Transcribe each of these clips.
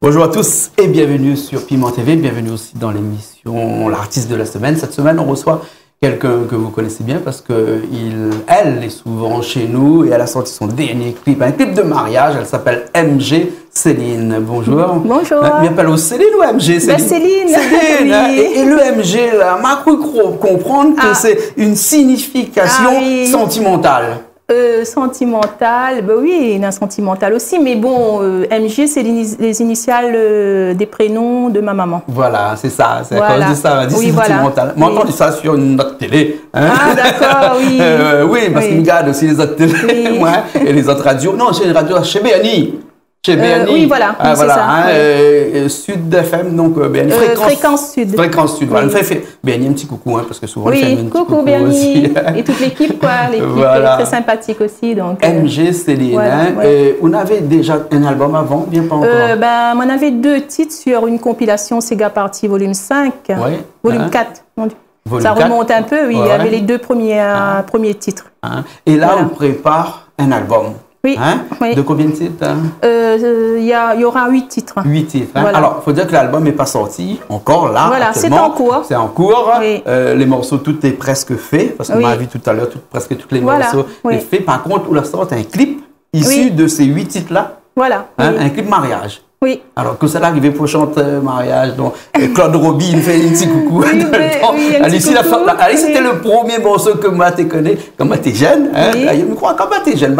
Bonjour à tous et bienvenue sur Piment TV, bienvenue aussi dans l'émission L'artiste de la semaine. Cette semaine, on reçoit quelqu'un que vous connaissez bien parce que elle est souvent chez nous et elle a sorti son dernier clip, un clip de mariage. Elle s'appelle MG Céline. Bonjour. Bonjour. Il m'appelle Céline ou MG Céline? Céline. Céline. Oui. Et le MG, là, m'a cru comprendre que c'est une signification sentimentale. Sentimental, ben oui, il y a un sentimental aussi, mais bon, MG, c'est les initiales des prénoms de ma maman. Voilà, c'est ça, c'est voilà. à cause de ça, dit oui, sentimental. Moi, j'ai entendu ça sur une autre télé. Hein? Ah, d'accord, oui. Oui, parce qu'il regarde aussi les autres télé et les autres radios. Non, c'est une radio chez BNI. Chez BNI. Oui, voilà, ah, voilà ça. Hein, Sud FM, donc BNI. Fréquence Sud. Fréquence Sud, voilà. Fait BNI, un petit coucou, hein, parce que souvent, oui, fait un petit coucou BNI aussi. Et toute l'équipe, quoi. L'équipe voilà. est très sympathique aussi. Donc, MG Céline, voilà, on avait déjà un album avant, bien pas encore? On avait 2 titres sur une compilation Sega Party volume 5, volume 4. Volume ça 4. Remonte un peu, oui, il y avait les 2 premiers titres. Et là, on prépare un album. Oui, hein? Oui. De combien de titres? Il y aura 8 titres. 8 titres. Hein? Voilà. Alors, il faut dire que l'album n'est pas sorti encore là. Voilà, c'est en cours. C'est en cours. Oui. Les morceaux, tout est presque fait. Parce qu'on a vu tout à l'heure, presque tous les morceaux sont faits. Par contre, on a sorti un clip issu de ces 8 titres-là. Voilà. Hein? Un clip mariage. Oui. Alors que ça arrivé pour chanter mariage, donc Claude Roby il fait un petit coucou. Alice, c'était le premier morceau que moi tu connais quand moi t'es jeune. Hein? Oui. Je me crois quand moi t'es jeune,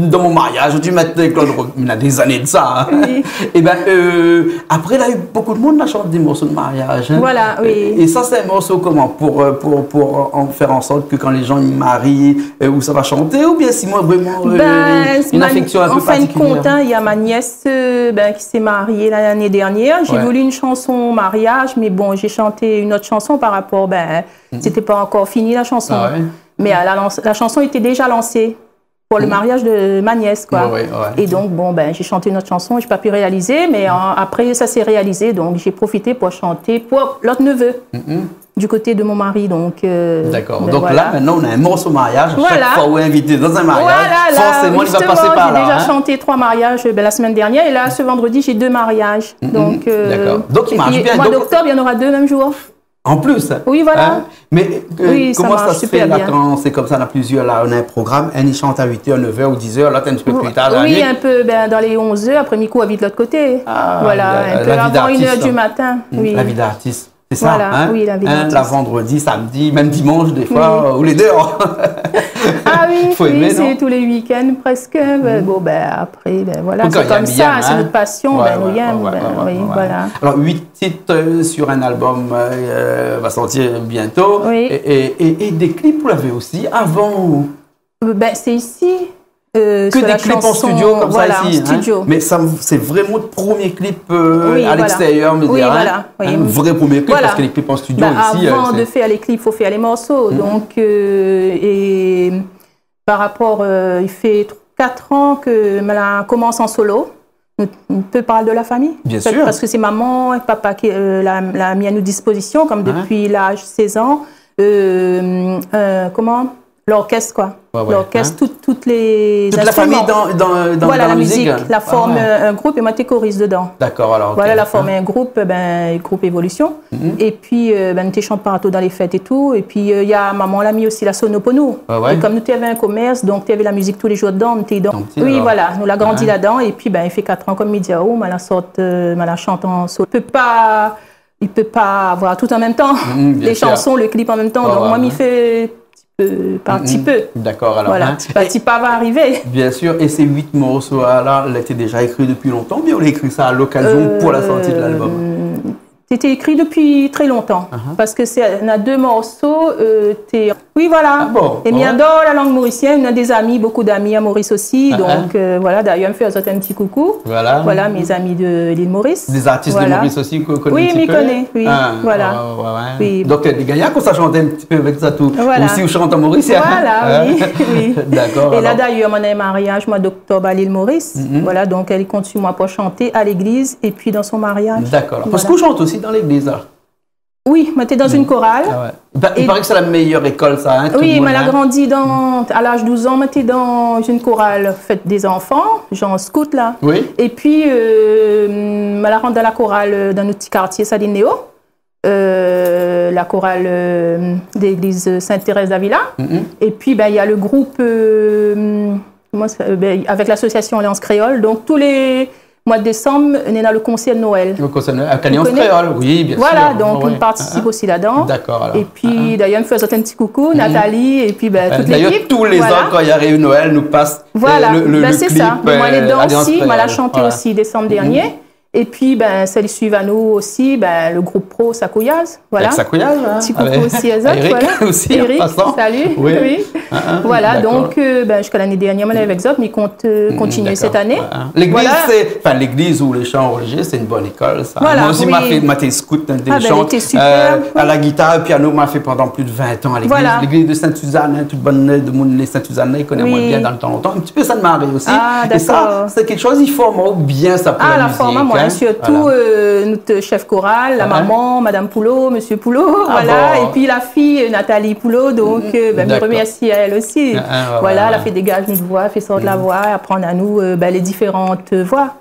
dans mon mariage, tu mettais Claude Roby, il y a des années de ça. Hein? Oui. Et après il y a eu beaucoup de monde qui a chanté des morceaux de mariage. Hein? Voilà, oui. Et ça c'est un morceau comment pour en faire en sorte que quand les gens ils marient, où ça va chanter ou bien si moi vraiment une affection un peu particulière. En fin de compte, il y a ma nièce qui s'est mariée l'année dernière. J'ai voulu une chanson mariage, mais bon, j'ai chanté une autre chanson par rapport, c'était pas encore fini la chanson. Ah ouais. Mais la chanson était déjà lancée pour le mariage de ma nièce, quoi. Et donc, bon, j'ai chanté une autre chanson, je n'ai pas pu réaliser, mais après, ça s'est réalisé, donc j'ai profité pour chanter pour l'autre neveu. Du côté de mon mari, donc... D'accord, donc voilà. Là, maintenant, on a un morceau mariage. Chaque fois où on est invité dans un mariage, forcément, il va passer par là. J'ai déjà chanté 3 mariages la semaine dernière, et là, ce vendredi, j'ai 2 mariages. Donc, d'accord. Donc, il marche bien. Au mois d'octobre, il y en aura 2 même jour. En plus? Oui, voilà. Hein? Mais comment ça se fait là, quand c'est comme ça, on a plusieurs, là, on a un programme, un il chante à 8h, 9h ou 10h, là, un petit peu plus tard dans la nuit. Oui, un peu dans les 11h, après mi-coup, à vite de l'autre côté. Voilà, un peu avant 1h du matin. La vie d'artiste. C'est ça, voilà, hein? Oui, la vie la vendredi, samedi, même dimanche, des fois, ou les 2. Ah oui, c'est tous les week-ends presque. Bon, après, voilà, c'est comme ça, c'est notre passion. Voilà. Alors, 8 titres sur un album va sortir bientôt. Oui. Et des clips, vous l'avez aussi avant? C'est ici. Que des clips en studio comme ça ici. Studio. Hein? Mais c'est vraiment le premier clip à l'extérieur, me dire. Un vrai premier clip, parce que les clips en studio ici... Avant de faire les clips, il faut faire les morceaux. Donc, et par rapport, il fait 4 ans que Mala commence en solo. On peut parler de la famille? Bien sûr. Parce que c'est maman et papa qui l'a mis à nos dispositions, comme depuis l'âge 16 ans. L'orchestre, quoi. L'orchestre, toutes les toute la famille dans la musique. La forme un groupe et moi, t'es choriste dedans. D'accord, alors. Voilà, la forme un groupe, groupe Évolution. Et puis, t'es chante partout dans les fêtes et tout. Et puis, il y a maman, l'a mis aussi la Sonopono. Et comme nous, tu avais un commerce, donc tu avais la musique tous les jours dedans, t'es dedans. Oui, voilà, nous l'a grandi là-dedans. Et puis, il fait 4 ans comme Midiao, la chante en solo. Il peut pas avoir tout en même temps. Les chansons, le clip en même temps. Donc, moi, m'y fait... par petit peu. D'accord, alors. Voilà, petit pas va arriver. Bien sûr, et ces 8 morceaux-là, elle était déjà écrit depuis longtemps, ou bien on a écrit ça à l'occasion pour la sortie de l'album? C'était écrit depuis très longtemps, parce que on a 2 morceaux. Oui, voilà. Et il adore la langue mauricienne. On a des amis, beaucoup d'amis à Maurice aussi. Donc, voilà, d'ailleurs, il me fait un petit coucou. Voilà, mes amis de l'île Maurice. Des artistes de Maurice aussi que vous connaissez? Oui, m'y connais, oui. Voilà. Donc, les gagnants, qu'on ça chante un petit peu avec ça tout. Aussi, vous chantez en Maurice? Voilà, oui. D'accord. Et là, d'ailleurs, on a un mariage, mois d'octobre à l'île Maurice. Voilà, donc elle compte sur moi pour chanter à l'église et puis dans son mariage. D'accord. Parce qu'on chante aussi dans l'église, là. Oui, moi, j'étais dans une chorale. Ah ouais. Il paraît que c'est la meilleure école, ça. Hein, oui, mais elle a grandi à l'âge de 12 ans, j'étais dans une chorale faite des enfants, genre scout là. Oui. Et puis, elle a rentré dans la chorale dans notre petit quartier, Salinéo, la chorale d'église Sainte-Thérèse d'Avila. Et puis, il y a le groupe avec l'association Alliance Créole. Donc, tous les mois de décembre, on est dans le concert de Noël. Le concert de Noël, Alliance Créole, oui, bien sûr. Voilà, donc on participe aussi là-dedans. D'accord. Et puis, d'ailleurs, on fait un petit coucou, Nathalie, et puis toute l'équipe. D'ailleurs, tous les ans, quand il y a eu Noël, nous passe le c'est clip. ça. Moi, elle est dedans aussi, moi, elle a chanté aussi décembre dernier. Et puis, celles qui suivent à nous aussi, le groupe pro Sakouyaz. Voilà. Avec Sakouyaz, hein. Petit coucou aussi à Zot. Eric aussi, Eric, en passant. salut. Oui. Voilà, donc jusqu'à l'année dernière, on est avec Zot, mais il compte continuer cette année. L'église, l'église ou les chants religieux, c'est une bonne école, ça. Voilà, moi aussi, m'a été scout dans des chants. À la guitare, le piano, m'a fait pendant plus de 20 ans à l'église. Voilà. L'église de Sainte-Suzanne, toute bonne de monde, les Sainte-Suzanne, ils connaissent moins bien dans le temps longtemps. Un petit peu Sainte-Marie aussi. Ah, et ça, c'est quelque chose, il forme bien ça pour la musique. Forme, moi, surtout notre chef chorale, la maman, Madame Poulot, Monsieur Poulot, et puis la fille, Nathalie Poulot, donc je remercie à elle aussi. Elle a fait des gages de voix, fait sortir la voix, apprendre à nous les différentes voix.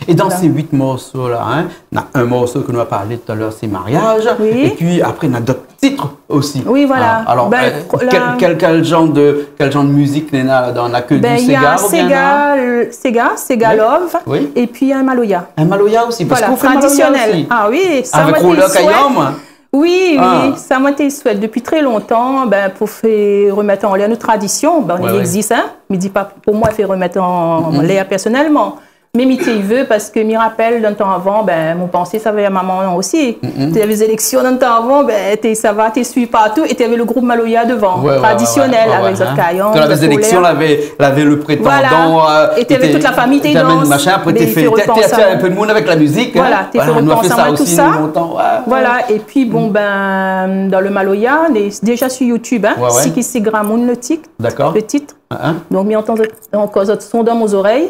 Et dans ces 8 morceaux-là, on a un morceau que nous avons parlé tout à l'heure, c'est Mariage. Oui. Et puis après, on a d'autres titres aussi. Oui, voilà. Alors, quel genre de musique on a dans la queue du Sega? Il y a Sega Love, oui. Et puis un Maloya. Un Maloya aussi, parce qu'on fait traditionnel. Aussi. Ah oui, ça avec Roller Kayam. Oui, ça m'a été souhaité depuis très longtemps pour faire remettre en l'air nos traditions. On existe, mais dis pas pour moi, faire remettre en l'air personnellement. Mais il veut parce que me rappelle d'un temps avant, mon pensée, ça va à maman aussi. Tu avais les élections d'un temps avant, ça va, tu suis partout et tu avais le groupe Maloya devant, traditionnel, avec Zot Kayan. Quand les élections, avait le prétendant. Voilà. Et tu avais toute la famille, tu danses. Machin, après tu fais un peu de monde avec la musique. Voilà, tu fais repenser à tout ça. Voilà, et puis dans le Maloya, déjà sur YouTube, si qui c'est Gramoun le titre. Donc, mi entend encore d'autres sons dans mes oreilles.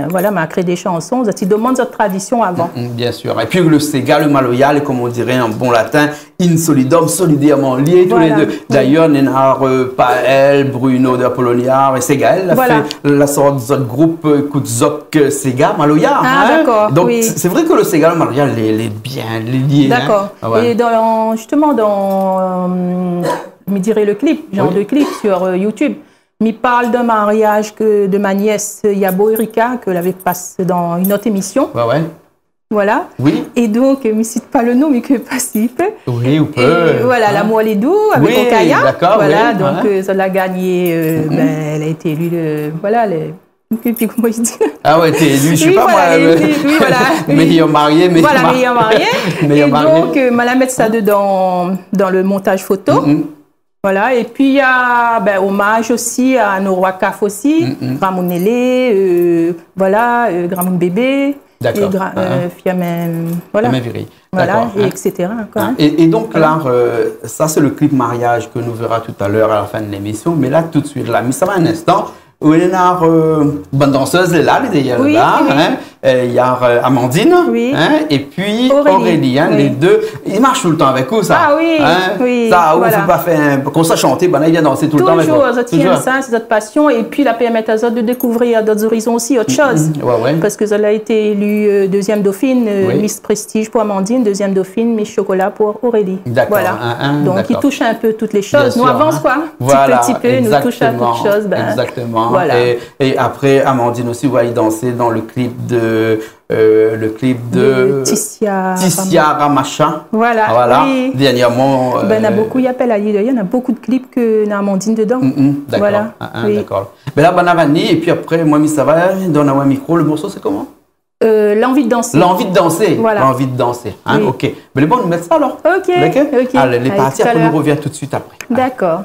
Voilà, m'a créé des chansons. Tu demandes cette tradition avant. Bien sûr. Et puis le Sega, le Maloya, comme on dirait en bon latin, in solidum, solidairement liés tous les deux. D'ailleurs, Nénar, Paël, Bruno de Apolloniar et Sega, elle a fait la sorte de groupe Kutzok Sega, Maloya. D'accord. Donc, c'est vrai que le Sega, le Maloya, les bien liés. D'accord. Et justement, me dirait le clip, de clip sur YouTube. Il parle d'un mariage de ma nièce Yabo Erika, que l'avait passé dans une autre émission. Voilà. Oui. Et donc, je ne cite pas le nom, mais que participe. Oui, ou peut. Voilà, l'amour est doux avec Okaya. D'accord. Voilà, donc ça l'a gagné. Elle a été élue puis comment il dit? Ah ouais, t'es élu, je sais pas moi. Meilleur marié, meilleur marié. Et donc, je la mettre ça dedans dans le montage photo. Voilà, et puis il y a hommage aussi à nos rois CAF aussi, Gramoun Nélé, Gramoun Bébé, Fiamen, voilà, etc. Et donc là, ça c'est le clip mariage que nous verrons tout à l'heure à la fin de l'émission, mais là tout de suite, là, mais ça va un instant. Il y a bonne danseuse là, d'ailleurs, il y a Amandine, et puis Aurélie, les deux, ils marchent tout le temps avec eux, ça. Ah oui, ça, il ne faut pas faire, quand ça chanter, il vient danser tout le temps avec eux. Toujours, ça, c'est notre passion, et puis la permettre à eux de découvrir d'autres horizons aussi, autre chose. Parce que ça a été élue deuxième dauphine, Miss Prestige pour Amandine, deuxième dauphine, Miss Chocolat pour Aurélie. D'accord. Voilà. Donc, ils touchent un peu toutes les choses. Nous avançons quoi, petit peu, nous touchons à toutes choses. Exactement. Voilà. Et après, Amandine aussi va y danser dans le clip de Tissia Ramacha. Voilà. Oui. Dernièrement. Il y a beaucoup, il y en a beaucoup de clips que Amandine dedans. D'accord. Voilà. D'accord. Mais là, Banavani, et puis après, moi, ça va, donne un micro. Le morceau, c'est comment? L'envie de danser. L'envie de danser. Voilà. L'envie de danser. Ok. Mais les bons, nous mettre ça alors. Ok. Allez, les parties, après, nous revient tout de suite après. D'accord.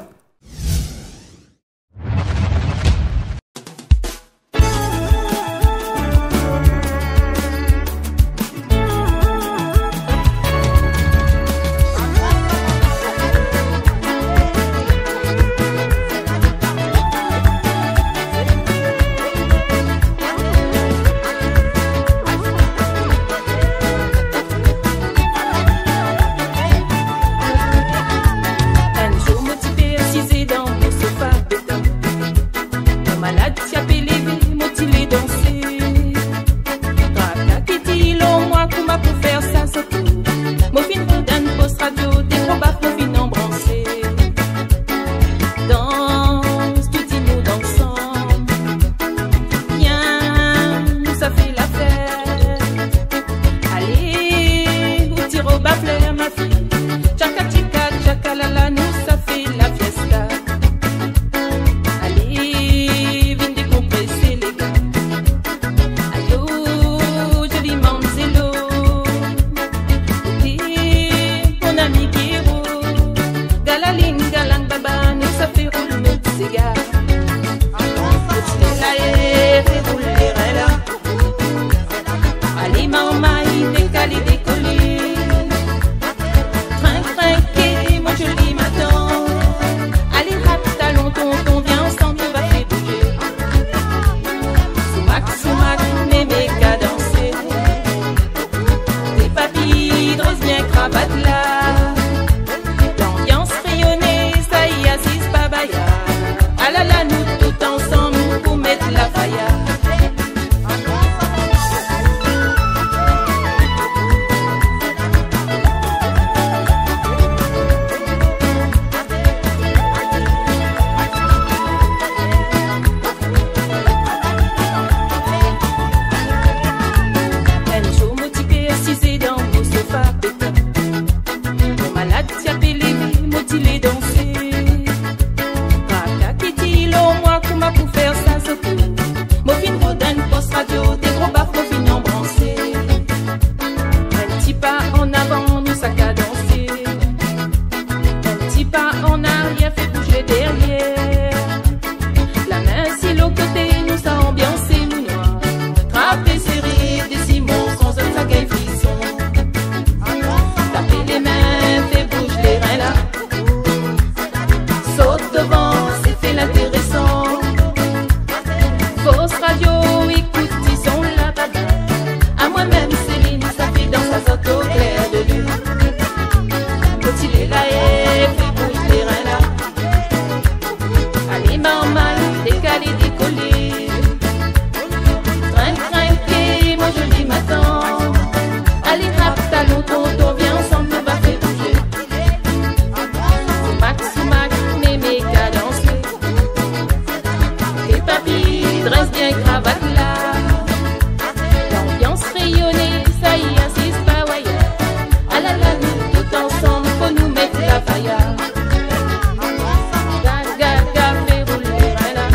dresse bien cravate là. L'ambiance rayonnée, ça y assiste pas, ouais. Ah là là, nous tout ensemble, faut nous mettre la faille. Fais rouler, voilà.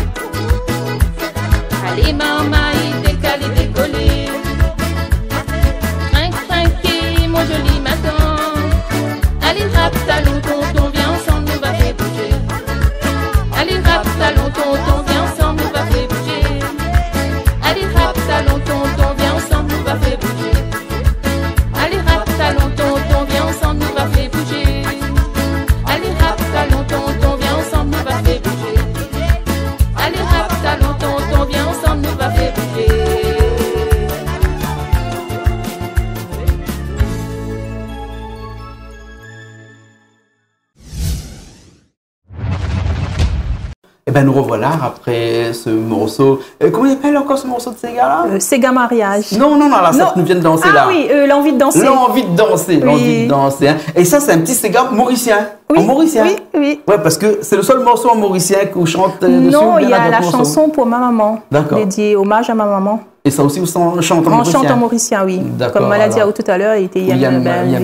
Allez, maman, il décale, il décollé. Trinquez, mon joli matin. Allez, rap, talon, tonton, viens ensemble, nous va faire bouger. Allez, rap, talon, tonton, viens ensemble, nous va faire bouger. Allez, rap, talon, tonton, viens ensemble, nous va faire bouger. Allez, rap, talon, tonton, viens ensemble, nous va faire bouger. Allez, rap, talon, tonton, viens ensemble, nous va faire bouger. Allez, rap, talon, tonton, viens ensemble, nous va faire bouger. Eh bien, nous revoilà après ce morceau. Comment il appelle encore ce morceau de Sega là Sega Mariage. Non, là, ça nous vient de danser là. Ah oui, l'envie de danser. L'envie de danser, oui. L'envie de danser. Hein. Et ça, c'est un petit Sega mauricien. Oui, en mauricien. Oui. Ouais, parce que c'est le seul morceau en mauricien que vous chantez dessus. Non, il y a la chanson pour ma maman. D'accord. Dédiée hommage à ma maman. Et ça aussi, vous chante en mauricien? On chante en mauricien, oui. Comme on l'a dit tout à l'heure, il était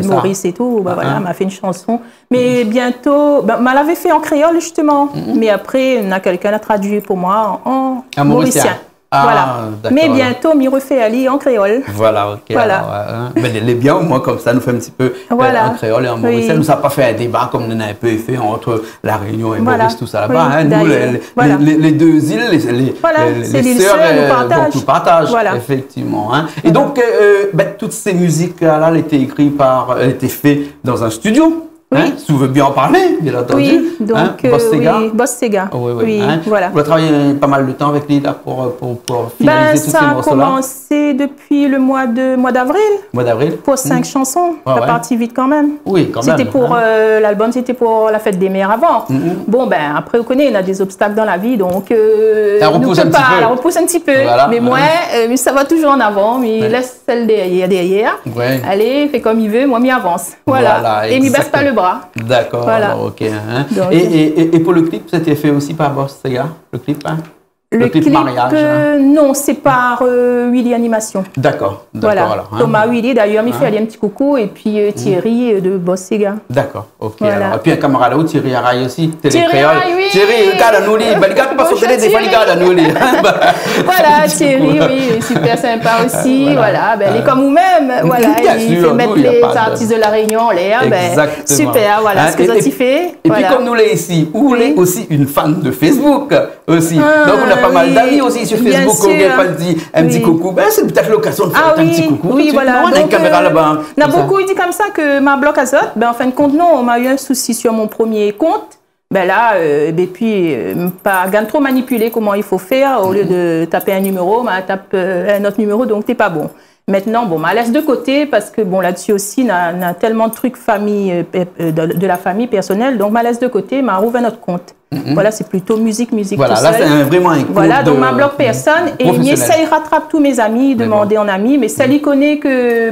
Maurice et tout. Bah, voilà, m'a fait une chanson. Mais bientôt, m'a l'avait fait en créole justement. Mais après, quelqu'un a traduit pour moi en mauricien. Voilà. Mais bientôt, m'y refait aller en créole. Voilà, ok. Voilà. Alors, mais elle est bien, au moins, comme ça, nous fait un petit peu en créole et en mauricien. Nous, ça n'a pas fait un débat comme on a un peu fait entre La Réunion et Maurice, tout ça là-bas. Hein. Nous, les deux îles, les sœurs, nous partagent. Voilà. Effectivement. Hein. Et donc, toutes ces musiques-là, elles étaient écrites elles étaient faites dans un studio. Oui. Hein, si vous voulez bien en parler, bien entendu. Oui, donc Boss Sega. Oui, Boss Sega. Oui, hein. Voilà. Vous avez travaillé pas mal de temps avec lui là, pour finaliser tous ces morceaux-là. Ça a commencé depuis le mois d'avril. Mois d'avril. Pour 5 chansons. Ça a parti vite quand même. Oui, quand même. C'était pour l'album, c'était pour la fête des mères avant. Bon, après, vous connaissez, on a des obstacles dans la vie, donc ça repousse un petit peu. Ça repousse un petit peu. Voilà, mais moi, ça va toujours en avant. Mais laisse celle derrière. Ouais. Allez, fais comme il veut, moi, m'y avance. Voilà. Et m'y baisse pas le bras. D'accord, voilà. Alors, ok. Hein. Donc, et pour le clip, c'était fait aussi par Boss Sega, le clip, hein? Le clip mariage. Non, c'est par Willy Animation. D'accord. Voilà. Alors, hein. Thomas Willy, d'ailleurs, il fait aller un petit coucou. Et puis Thierry de Boss Sega. D'accord, ok. Voilà. Alors. Et puis un camarade là-haut, Thierry Araï aussi. Thierry Araï, oui. Thierry, regarde à nous, regarde pas sur télé, des fois, regarde à nous. Voilà, Thierry, oui, super sympa aussi. Voilà, il est comme vous-même. Voilà, il fait mettre les artistes de La Réunion en l'air. Super, voilà ce que ça t'y fait. Et puis comme nous l'est ici, vous l'êtes aussi une fan de Facebook aussi. Donc on a pas mal d'amis aussi sur Facebook. On a dit un petit coucou. C'est peut-être l'occasion de faire un petit coucou. Oui, voilà. On a une caméra là-bas. On a beaucoup dit comme ça que ma bloc azote, en fin de compte, non, on m'a eu un souci sur mon premier compte. Pas trop manipuler comment il faut faire. Au lieu de taper un numéro, tape un autre numéro, donc t'es pas bon. Maintenant, laisse de côté parce que là-dessus aussi, on a tellement de trucs de la famille personnelle, donc laisse de côté, rouvre un autre compte. Voilà, c'est plutôt musique. Voilà, là c'est vraiment un compte. Voilà, donc ma bloque personne et j'essaye rattrape tous mes amis, demander en amis, mais ça lui connaît que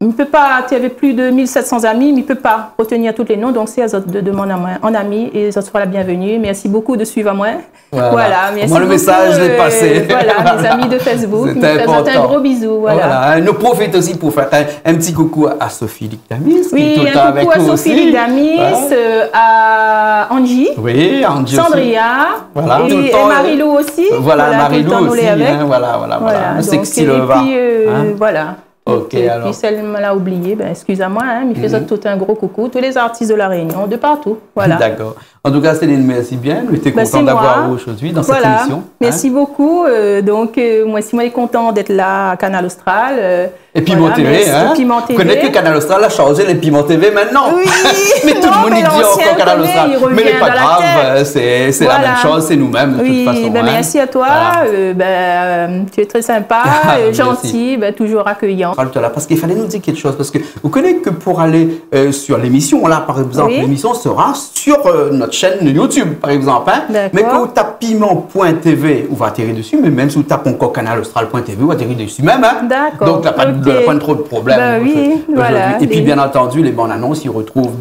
il ne peut pas, tu avais plus de 1700 amis, mais il ne peut pas retenir tous les noms, donc c'est à eux de demander en ami et ça sera la bienvenue. Merci beaucoup de suivre à moi. Voilà, merci moi, le message est passé. Voilà, mes amis de Facebook, nous faisons un gros bisou. Voilà. Nous profite aussi pour faire un petit coucou à Sophie Licdamis. Oui, qui est tout le temps avec coucou à Sophie Licdamis, à Angie, oui, Angie Sandria, voilà. et Marilou aussi. Voilà, Marilou aussi. Voilà. Sexy Lova. Et puis, voilà. Ok, et alors. puis celle me l'a oublié, excuse-moi, mais faisons tout un gros coucou, tous les artistes de La Réunion, de partout. Voilà. D'accord. En tout cas, Céline, merci bien. Nous étions contents d'avoir vous aujourd'hui dans cette émission. Merci beaucoup. Donc, moi aussi, je suis content d'être là à Canal Austral. Et Piment TV, hein? Piment TV. Vous connaissez que Canal Austral a changé les Piment TV maintenant. Oui. Mais tout le monde dit encore Canal Austral. Mais ce n'est pas grave, c'est la même chose, c'est nous-mêmes de toute façon. Merci à toi. Tu es très sympa, gentil, toujours accueillant. Parce qu'il fallait nous dire quelque chose. Parce que vous connaissez que pour aller sur l'émission, là par exemple, l'émission sera sur notre chaîne YouTube, par exemple. Hein? Mais quand vous tapez piment.tv, vous va atterrir dessus. Mais même si vous tapez encore canalaustral.tv, vous atterrir dessus même. Hein? D'accord. Donc, il n'y a pas de pas trop de problèmes. Oui, voilà. Et puis, bien entendu, les bandes annonces, ils retrouvent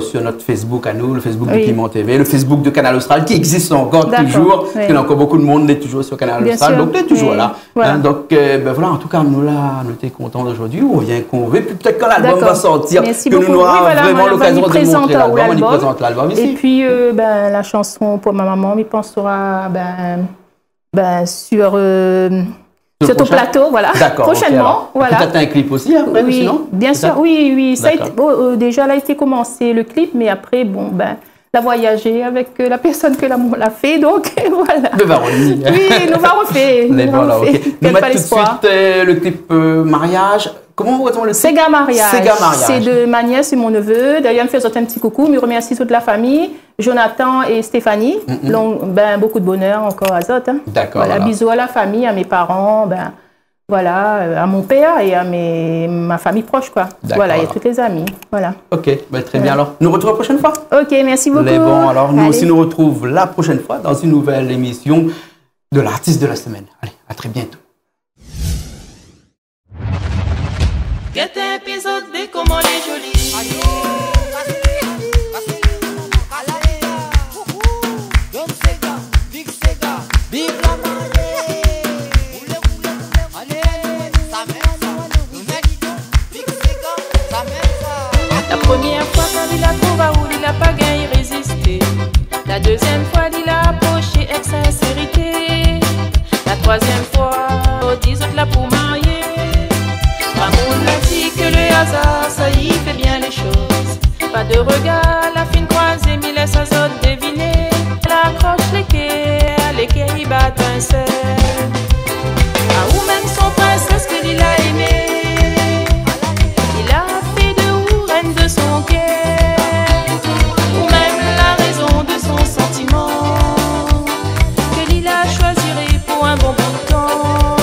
sur notre Facebook à nous, le Facebook de Piment TV, le Facebook de Canal Austral, qui existe encore toujours, parce qu'il y a encore beaucoup de monde qui est toujours sur Canal Austral, donc on est toujours là. Voilà. Donc, voilà, en tout cas, nous, là, nous sommes contents d'aujourd'hui, on vient qu'on veut, puis peut-être quand l'album va sortir, que nous aurons vraiment l'occasion de montrer l'album, on y présente l'album ici. Et puis, la chanson pour ma maman, il pensera sur ton plateau, voilà. Prochainement, voilà. Peut-être un clip aussi après, oui, sinon. Bien sûr, oui. Ça a été, déjà, là, a été commencé le clip, mais après, la voyager avec la personne que l'amour l'a fait, donc voilà. Le Varoni. Oui, nous va refaire. Nous mettons tout de suite le clip mariage. Comment on retrouve le clip? Sega mariage. C'est de ma nièce et mon neveu. D'ailleurs, il me fait un petit coucou, me remercie toute la famille, Jonathan et Stéphanie. Donc, beaucoup de bonheur encore à Zot. Hein. D'accord. Voilà, bisous à la famille, à mes parents, voilà, à mon père et à ma famille proche, quoi. Voilà, et tous les amis. Voilà. Ok, très bien. Alors, nous retrouvons la prochaine fois. Ok, merci beaucoup. Alors, nous aussi nous retrouvons la prochaine fois dans une nouvelle émission de l'artiste de la semaine. Allez, à très bientôt. Cet épisode de comment les jolies. La première fois quand il a trouvé où il a pas gagné résisté. La deuxième fois il a approché avec sincérité. La troisième fois, oh, 10 autres là pour marier. Maman a dit que le hasard, ça y fait bien les choses. Pas de regard, la fine croisée, mais laisse à zone deviner. Elle accroche les quais, il bat un seul. Ah, ou même son princesse que il a aimé. Il a fait de ou reine de son cœur. Ou même la raison de son sentiment. Que il a choisi pour un bon bout de temps.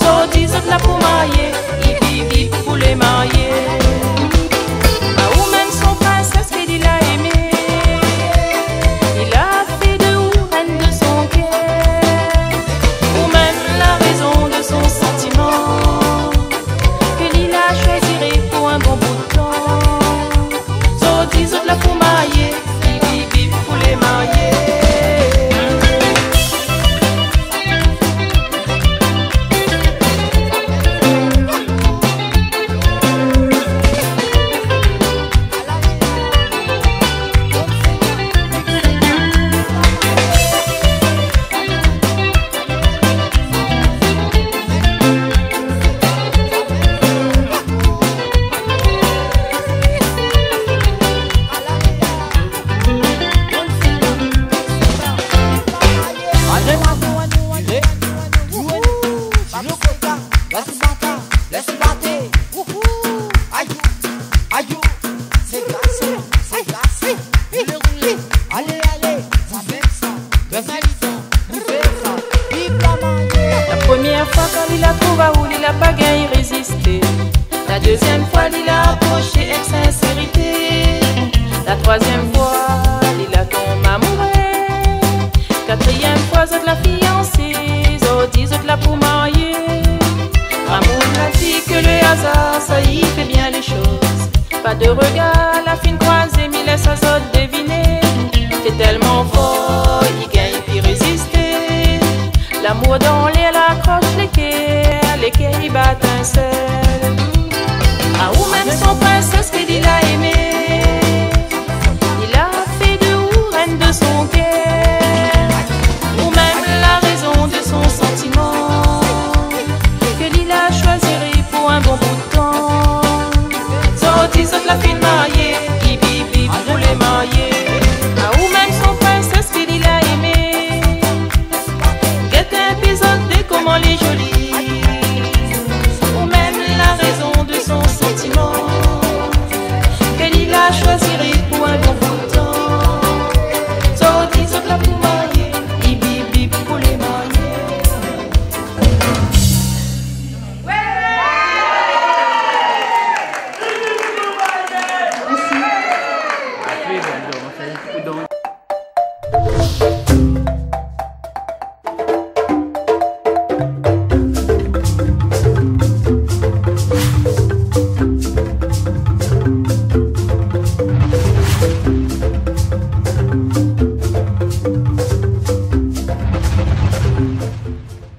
So, 10 autres là pour marier. Pour les marier. Ah, ou même son princesse qu'il a aimé. Il a fait de ou reine de son cœur. Ou même la raison de son sentiment. Qu'il a choisi pour un bon bout de temps. So, 10 autres là pour marier. Pour les marier. La première fois quand il a trouvé où il a pas gagné résisté. La deuxième fois il a approché avec sincérité. La troisième fois il a tombé amoureux. Quatrième fois c'est la fiancée. So 10 autres là pour marier. Amour a dit que le hasard ça y fait bien les choses. Pas de regard, la fine croisée, mais laisse à zot deviner. T'es tellement fort, il gagne puis résister. L'amour dans l'air, accroche les quais, il bat un seul. Ah, ou même son princesse qu'il a aimé.